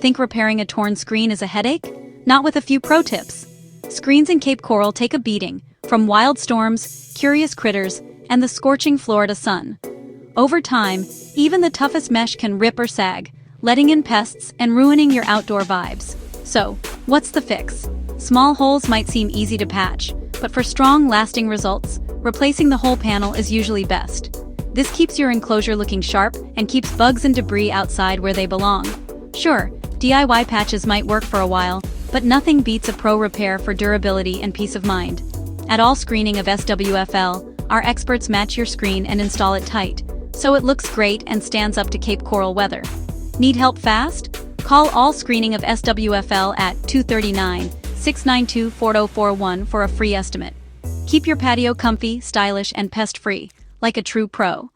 Think repairing a torn screen is a headache? Not with a few pro tips. Screens in Cape Coral take a beating, from wild storms, curious critters, and the scorching Florida sun. Over time, even the toughest mesh can rip or sag, letting in pests and ruining your outdoor vibes. So, what's the fix? Small holes might seem easy to patch, but for strong, lasting results, replacing the whole panel is usually best. This keeps your enclosure looking sharp and keeps bugs and debris outside where they belong. Sure, DIY patches might work for a while, but nothing beats a pro repair for durability and peace of mind. At All Screening of SWFL, our experts match your screen and install it tight, so it looks great and stands up to Cape Coral weather. Need help fast? Call All Screening of SWFL at 239-692-4041 for a free estimate. Keep your patio comfy, stylish, and pest-free, like a true pro.